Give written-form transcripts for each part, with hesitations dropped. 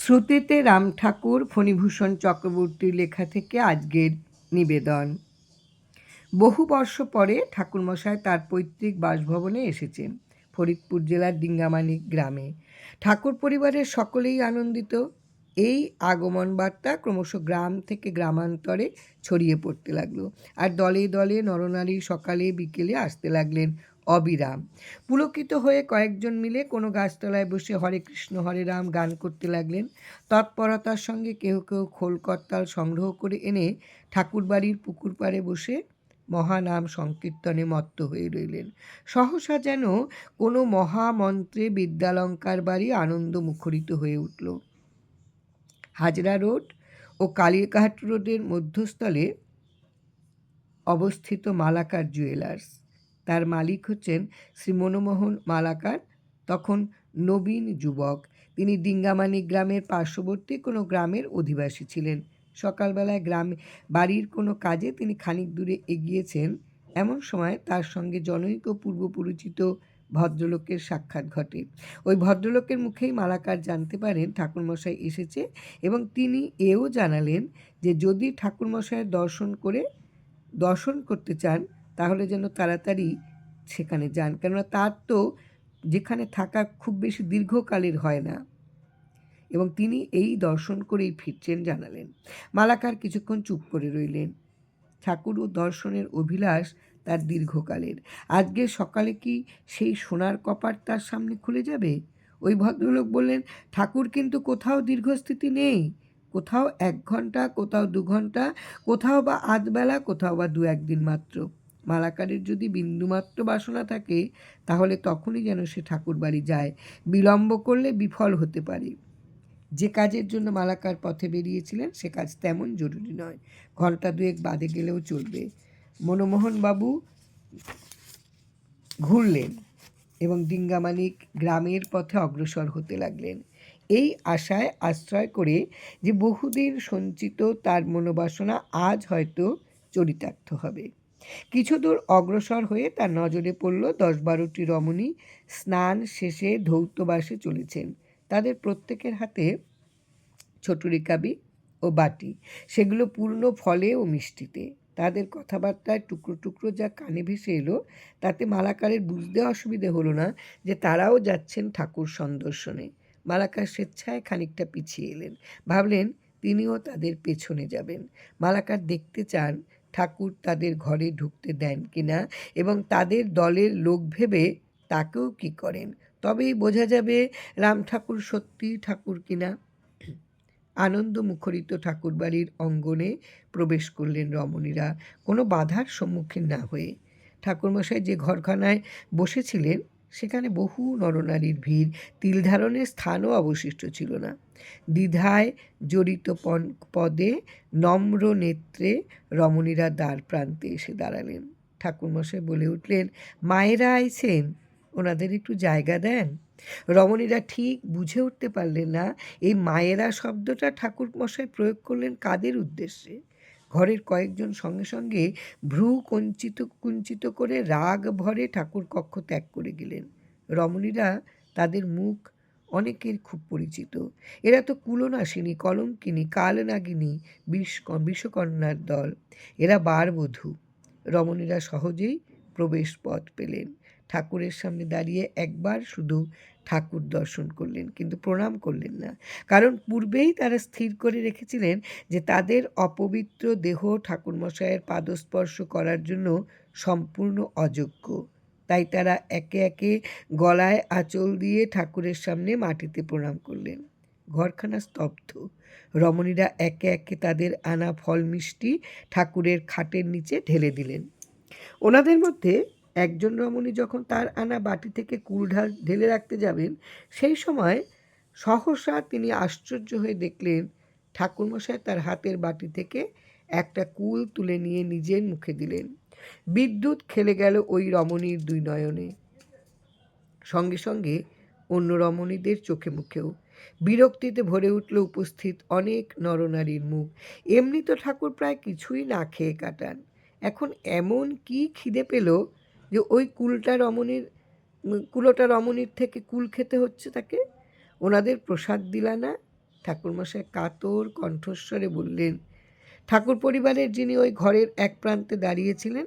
শ্রুতিতে রাম ঠাকুর ফণীভূষণ চক্রবর্তীর লেখা থেকে আজকের নিবেদন। বহু বর্ষ পরে ঠাকুরমশাই তার পৈতৃক বাসভবনে এসেছেন, ফরিদপুর জেলার ডিঙ্গামানিক গ্রামে। ঠাকুর পরিবারের সকলেই আনন্দিত। এই আগমন বার্তা ক্রমশ গ্রাম থেকে গ্রামান্তরে ছড়িয়ে পড়তে লাগলো, আর দলে দলে নরনারী সকালে বিকেলে আসতে লাগলেন অবিরাম। পুলকিত হয়ে কয়েকজন মিলে কোনো গাছতলায় বসে হরে কৃষ্ণ হরে রাম গান করতে লাগলেন। তৎপরতার সঙ্গে কেউ কেউ খোল করতাল সংগ্রহ করে এনে ঠাকুরবাড়ির পুকুর পাড়ে বসে মহানাম সংকীর্তনে মত্ত হয়ে রইলেন। সহসা যেন কোনো মহামন্ত্রে বিদ্যালঙ্কার বাড়ি আনন্দ মুখরিত হয়ে উঠল। হাজরা রোড ও কালীঘাট রোডের মধ্যস্থলে অবস্থিত মালাকার জুয়েলার্স। তার মালিক হচ্ছেন শ্রী মনমোহন মালাকার, তখন নবীন যুবক। তিনি ডিঙ্গামানিক গ্রামের পার্শ্ববর্তী কোনো গ্রামের অধিবাসী ছিলেন। সকালবেলায় বাড়ির কোনো কাজে তিনি খানিক দূরে এগিয়েছেন, এমন সময় তার সঙ্গে জনৈক পূর্বপরিচিত ভদ্রলোকের সাক্ষাৎ ঘটে। ওই ভদ্রলোকের মুখেই মালাকার জানতে পারেন ঠাকুরমশাই এসেছে, এবং তিনি এও জানালেন যে যদি ঠাকুরমশাইয়ের দর্শন করতে চান তাহলে যেন তাড়াতাড়ি সেখানে যান, কেননা তার তো যেখানে থাকা খুব বেশি দীর্ঘকালের হয় না, এবং তিনি এই দর্শন করেই ফিরছেন জানালেন। মালাকার কিছুক্ষণ চুপ করে রইলেন। ঠাকুর ও দর্শনের অভিলাষ তার দীর্ঘকালের। আজকে সকালে কি সেই সোনার কপাট তার সামনে খুলে যাবে? ওই ভদ্রলোক বললেন, ঠাকুর কিন্তু কোথাও দীর্ঘস্থিতি নেই। কোথাও 1 ঘন্টা, কোথাও 2 ঘন্টা, কোথাও বা আধবেলা, কোথাও বা 2-1 দিন মাত্র। মালাকারের যদি বিন্দুমাত্র বাসনা থাকে তাহলে তখনই যেন সে ঠাকুর বাড়ি যায়। বিলম্ব করলে বিফল হতে পারে। যে কাজের জন্য মালাকার পথে বেরিয়েছিলেন সে কাজ তেমন জরুরি নয়, ঘন্টা 2 বাদে গেলেও চলবে। মনমোহনবাবু ঘুরলেন এবং ডিঙ্গামানিক গ্রামের পথে অগ্রসর হতে লাগলেন, এই আশায় আশ্রয় করে যে বহুদিন সঞ্চিত তার মনোবাসনা আজ হয়তো চরিতার্থ হবে। কিছু দূর অগ্রসর হয়ে তার নজরে পড়ল 10-12টি রমণী স্নান শেষে ধৌতবাসে চলেছেন। তাদের প্রত্যেকের হাতে ছোট রেকাবি ও বাটি, সেগুলো পূর্ণ ফলে ও মিষ্টিতে। তাদের কথাবার্তায় টুকরো টুকরো যা কানে ভেসে এলো তাতে মালাকারের বুঝতে অসুবিধে হলো না যে তারাও যাচ্ছেন ঠাকুর সন্দর্শনে। মালাকার স্বেচ্ছায় খানিকটা পিছিয়ে এলেন, ভাবলেন তিনিও তাদের পেছনে যাবেন। মালাকার দেখতে চান ঠাকুর তাদের ঘরে ঢুকতে দেন কিনা, এবং তাদের দলের লোক ভেবে তাকেও কি করেন, তবেই বোঝা যাবে রাম ঠাকুর সত্যি ঠাকুর কিনা। আনন্দ মুখরিত ঠাকুরবাড়ির অঙ্গনে প্রবেশ করলেন রমণীরা, কোনো বাধার সম্মুখীন না হয়ে। ঠাকুরমশাই যে ঘরখানায় বসেছিলেন সেখানে বহু নরনারীর ভিড়, তিল ধারণের স্থানও অবশিষ্ট ছিল না। দ্বিধায় জড়িত পদে নম্র নেত্রে রমণীরা দ্বার প্রান্তে এসে দাঁড়ালেন। ঠাকুরমশাই বলে উঠলেন, মায়েরা আইছেন, ওনাদের একটু জায়গা দেন। রমণীরা ঠিক বুঝে উঠতে পারলেন না এই মায়েরা শব্দটা ঠাকুর মশাই প্রয়োগ করলেন কাদের উদ্দেশ্যে। ঘরের কয়েকজন সঙ্গে সঙ্গে ভ্রু কুঞ্চিত করে রাগ ভরে ঠাকুর কক্ষ ত্যাগ করে গেলেন। রমণীরা, তাদের মুখ অনেকের খুব পরিচিত। এরা তো কুলনাশিনী, কলঙ্কিনী, কালনাগিনী, বিষকন্যার দল। এরা বারবধূ। রমণীরা সহজেই প্রবেশ পথ পেলেন। ঠাকুরের সামনে দাঁড়িয়ে একবার শুধু ঠাকুর দর্শন করলেন, কিন্তু প্রণাম করলেন না, কারণ পূর্বেই তারা স্থির করে রেখেছিলেন যে তাদের অপবিত্র দেহ ঠাকুরমশাইয়ের পাদস্পর্শ করার জন্য সম্পূর্ণ অযোগ্য। তাই তারা একে একে গলায় আঁচল দিয়ে ঠাকুরের সামনে মাটিতে প্রণাম করলেন। ঘরখানা স্তব্ধ। রমণীরা একে একে তাদের আনা ফল মিষ্টি ঠাকুরের খাটের নিচে ঢেলে দিলেন। ওনাদের মধ্যে একজন রমণী যখন তার আনা বাটি থেকে কুল ঢেলে রাখতে যাবেন, সেই সময় সহসা তিনি আশ্চর্য হয়ে দেখলেন ঠাকুরমশাই তার হাতের বাটি থেকে একটা কুল তুলে নিয়ে নিজের মুখে দিলেন। বিদ্যুৎ খেলে গেল ওই রমণীর 2 নয়নে, সঙ্গে সঙ্গে অন্য রমণীদের চোখে মুখেও। বিরক্তিতে ভরে উঠল উপস্থিত অনেক নরনারীর মুখ। এমনি তো ঠাকুর প্রায় কিছুই না খেয়ে কাটান, এখন এমন কি খিদে পেল যে ওই কুলোটা রমণীর থেকে কুল খেতে হচ্ছে তাকে। ওনাদের প্রসাদ দিলা না, ঠাকুরমশাই কাতর কণ্ঠস্বরে বললেন। ঠাকুর পরিবারের যিনি ওই ঘরের এক প্রান্তে দাঁড়িয়েছিলেন,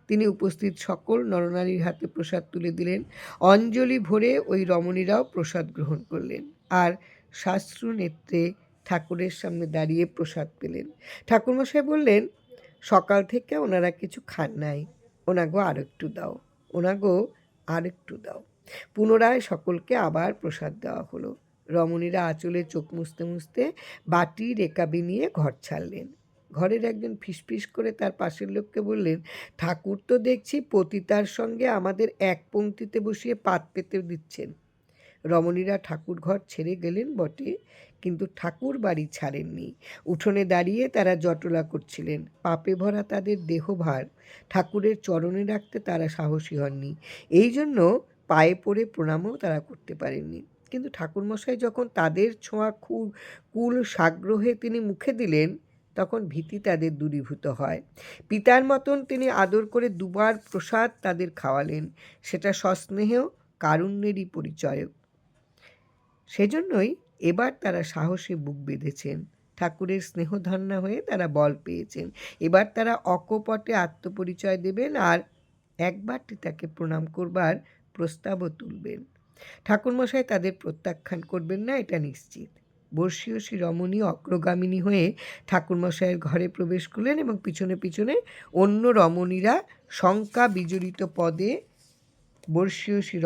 তিনি উপস্থিত সকল নরনারীর হাতে প্রসাদ তুলে দিলেন। অঞ্জলি ভরে ওই রমণীরাও প্রসাদ গ্রহণ করলেন আর সাশ্রু নেত্রে ঠাকুরের সামনে দাঁড়িয়ে প্রসাদ পেলেন। ঠাকুরমশাই বললেন, সকাল থেকে ওনারা কিছু খান নাই, ওনাগো আর একটু দাও, ওনাগো আর একটু দাও। পুনরায় সকলকে আবার প্রসাদ দেওয়া হলো। রমণীরা আঁচলে চোখ মুছতে মুছতে বাটি রেকাবি নিয়ে ঘর ছাড়লেন। ঘরের একজন ফিসফিস করে তার পাশের লোককে বললেন, ঠাকুর তো দেখছি পতিতার সঙ্গে আমাদের এক পংক্তিতে বসিয়ে পাত পেতে দিচ্ছেন। রমণীরা ঠাকুর ঘর ছেড়ে গেলেন বটে, কিন্তু ঠাকুর বাড়ি ছাড়েননি। উঠোনে দাঁড়িয়ে তারা জটলা করছিলেন। পাপে ভরা তাদের দেহভার ঠাকুরের চরণে রাখতে তারা সাহসী হননি। এই জন্য পায়ে পড়ে প্রণামও তারা করতে পারেননি। কিন্তু ঠাকুরমশাই যখন তাদের ছোঁয়া কুল সাগ্রহে তিনি মুখে দিলেন, তখন ভীতি তাদের দূরীভূত হয়। পিতার মতন তিনি আদর করে দুবার প্রসাদ তাদের খাওয়ালেন। সেটা সস্নেহ কারুণ্যেরই পরিচয়ক। সেজন্যই এবার তারা সাহসে বুক বেঁধেছেন। ঠাকুরের স্নেহধন্যা হয়ে তারা বল পেয়েছেন। এবার তারা অকপটে আত্মপরিচয় দেবেন আর একবারটি তাকে প্রণাম করবার প্রস্তাবও তুলবেন। ঠাকুরমশাই তাদের প্রত্যাখ্যান করবেন না, এটা নিশ্চিত। বর্ষীয়সী রমণী অগ্রগামিনী হয়ে ঠাকুরমশাইয়ের ঘরে প্রবেশ করলেন এবং পিছনে পিছনে অন্য রমণীরা শঙ্কা বিজড়িত পদে বর্ষীয়সী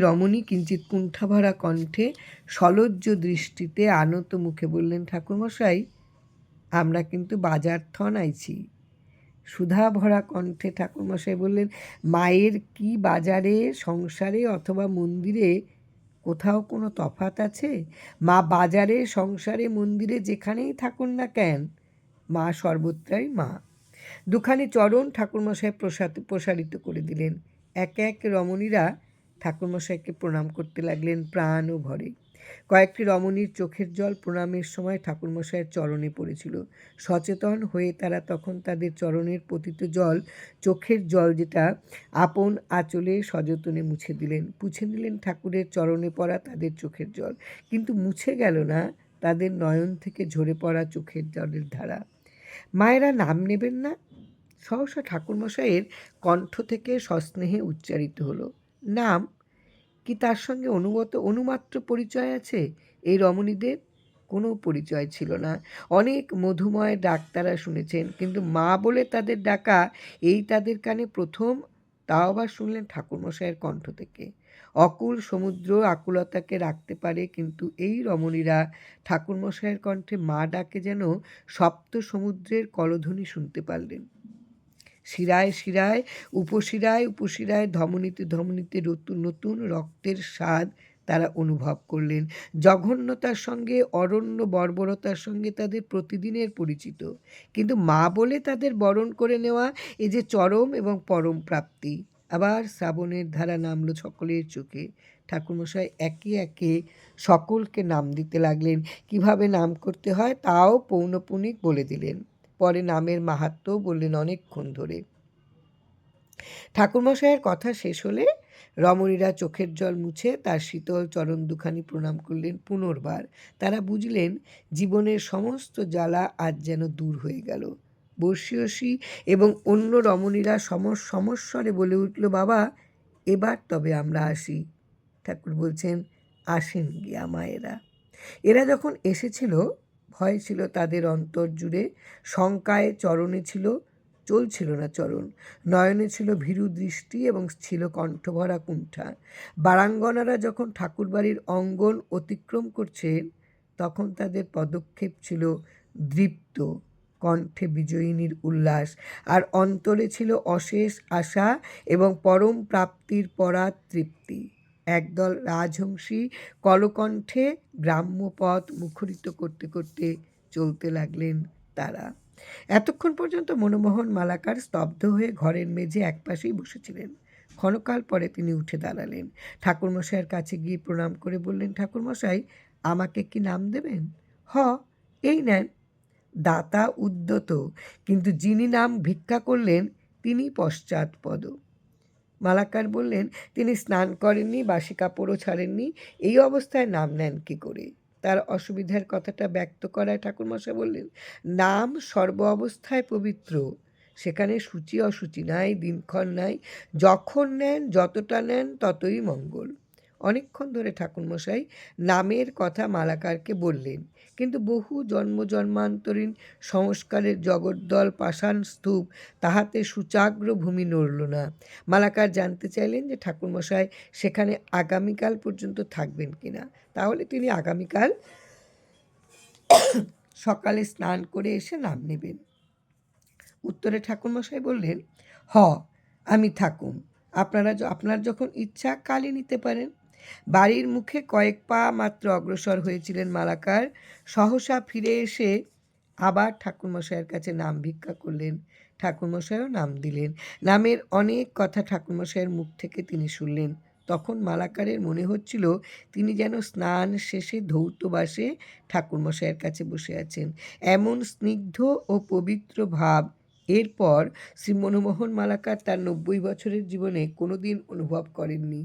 রমণী কিঞ্চিত কুণ্ঠাভরা কণ্ঠে সলজ্জ দৃষ্টিতে আনত মুখে বললেন, ঠাকুরমশাই, আমরা কিন্তু বাজার থন আইছি। সুধা ভরা কণ্ঠে ঠাকুরমশাই বললেন, মায়ের কি বাজারে, সংসারে অথবা মন্দিরে কোথাও কোনো তফাৎ আছে? মা বাজারে, সংসারে, মন্দিরে যেখানেই থাকুন না কেন, মা সর্বত্রাই মা। দুখানি চরণ ঠাকুরমশাই প্রসারিত করে দিলেন। এক এক রমণীরা ঠাকুরমশাইকে প্রণাম করতে লাগলেন প্রাণ ও ভরে। কয়েকটি রমণীর চোখের জল প্রণামের সময় ঠাকুরমশাইয়ের চরণে পড়েছিল। সচেতন হয়ে তারা তখন তাদের চরণের পতিত জল, চোখের জল যেটা, আপন আঁচলে সযতনে মুছে দিলেন। পুছে নিলেন ঠাকুরের চরণে পড়া তাদের চোখের জল, কিন্তু মুছে গেল না তাদের নয়ন থেকে ঝরে পড়া চোখের জলের ধারা। মায়েরা নাম নেবেন না? সহসা ঠাকুরমশাইয়ের কণ্ঠ থেকে সস্নেহে উচ্চারিত হলো, নাম কি তার সঙ্গে অনুমাত্র পরিচয় আছে? এই রমণীদের কোনো পরিচয় ছিল না। অনেক মধুময় ডাক তারা শুনেছেন, কিন্তু মা বলে তাদের ডাকা এই তাদের কানে প্রথম। তাও আবার শুনলেন ঠাকুরমশাইয়ের কণ্ঠ থেকে। অকুল সমুদ্র আকুলতাকে রাখতে পারে, কিন্তু এই রমণীরা ঠাকুরমশাইয়ের কণ্ঠে মা ডাকে যেন সপ্ত সমুদ্রের কলধ্বনি শুনতে পারলেন। শিরায় শিরায়, উপশিরায় ধমনীতে ধমনীতে নতুন নতুন রক্তের স্বাদ তারা অনুভব করলেন। জঘন্যতার সঙ্গে, অরণ্য বর্বরতার সঙ্গে তাদের প্রতিদিনের পরিচিত, কিন্তু মা বলে তাদের বরণ করে নেওয়া এ যে চরম এবং পরম প্রাপ্তি। আবার শ্রাবণের ধারা নামলো সকলের চোখে। ঠাকুরমশাই একে একে সকলকে নাম দিতে লাগলেন। কিভাবে নাম করতে হয় তাও পৌনপুনিক বলে দিলেন। পরে নামের মাহাত্ম্য বললেন অনেকক্ষণ ধরে। ঠাকুরমশাইয়ের কথা শেষ হলে রমণীরা চোখের জল মুছে তার শীতল চরণ দুখানি প্রণাম করলেন পুনর্বার। তারা বুঝলেন জীবনের সমস্ত জ্বালা আজ যেন দূর হয়ে গেল। বর্ষীয়সী এবং অন্য রমণীরা সমস্বরে বলে উঠল, বাবা, এবার তবে আমরা আসি। ঠাকুর বলছেন, আসেন গিয়া মায়েরা। এরা যখন এসেছিল, ভয় ছিল তাদের অন্তর জুড়ে, শঙ্কায় চরণে চলছিল না চরণ, নয়নে ছিল ভীরু দৃষ্টি এবং ছিল কণ্ঠভরা কুণ্ঠা। বারাঙ্গনারা যখন ঠাকুরবাড়ির অঙ্গন অতিক্রম করছেন, তখন তাদের পদক্ষেপ ছিল দৃপ্ত, কণ্ঠে বিজয়িনীর উল্লাস, আর অন্তরে ছিল অশেষ আশা এবং পরম প্রাপ্তির পরাৎ তৃপ্তি। একদল রাজহংসী কলকণ্ঠে গ্রাম্য পথ মুখরিত করতে করতে চলতে লাগলেন তারা। এতক্ষণ পর্যন্ত মনমোহন মালাকার স্তব্ধ হয়ে ঘরের মেঝে একপাশেই বসেছিলেন। ক্ষণকাল পরে তিনি উঠে দাঁড়ালেন। ঠাকুরমশাইয়ের কাছে গিয়ে প্রণাম করে বললেন, ঠাকুরমশাই, আমাকে কি নাম দেবেন? এই নেন। দাতা উদ্যত, কিন্তু যিনি নাম ভিক্ষা করলেন তিনি পশ্চাৎপদ। মালাকার বললেন, তিনি স্নান করেননি, বাসি কাপড়ও ছাড়েননি, এই অবস্থায় নাম নেন কী করে? তার অসুবিধার কথাটা ব্যক্ত করায় ঠাকুরমশাই বললেন, নাম সর্ব অবস্থায় পবিত্র, সেখানে সূচি অসুচি নাই, দিনক্ষণ নাই, যখন নেন যতটা নেন ততই মঙ্গল। অনেকক্ষণ ধরে ঠাকুরমশাই নামের কথা মালাকারকে বললেন, কিন্তু বহু জন্মান্তরীণ সংস্কারের জগদ্দল পাষাণ স্তূপ, তাহাতে সূচাগ্র ভূমি নড়ল না। মালাকার জানতে চাইলেন যে ঠাকুরমশাই সেখানে আগামীকাল পর্যন্ত থাকবেন কিনা, তাহলে তিনি আগামীকাল সকালে স্নান করে এসে নাম নেবেন। উত্তরে ঠাকুরমশাই বললেন, আমি থাকুম, আপনার যখন ইচ্ছা কালই নিতে পারেন। বাড়ির মুখে কয়েক পা মাত্র অগ্রসর হয়েছিলেন মালাকার, সহসা ফিরে এসে আবার ঠাকুরমশাইয়ের কাছে নাম ভিক্ষা করলেন। ঠাকুরমশাইও নাম দিলেন। নামের অনেক কথা ঠাকুরমশাইয়ের মুখ থেকে তিনি শুনলেন। তখন মালাকারের মনে হচ্ছিল তিনি যেন স্নান শেষে ধৌতবাসে ঠাকুরমশাইয়ের কাছে বসে আছেন। এমন স্নিগ্ধ ও পবিত্র ভাব এরপর শ্রী মনমোহন মালাকার তার 90 বছরের জীবনে কোনোদিন অনুভব করেননি।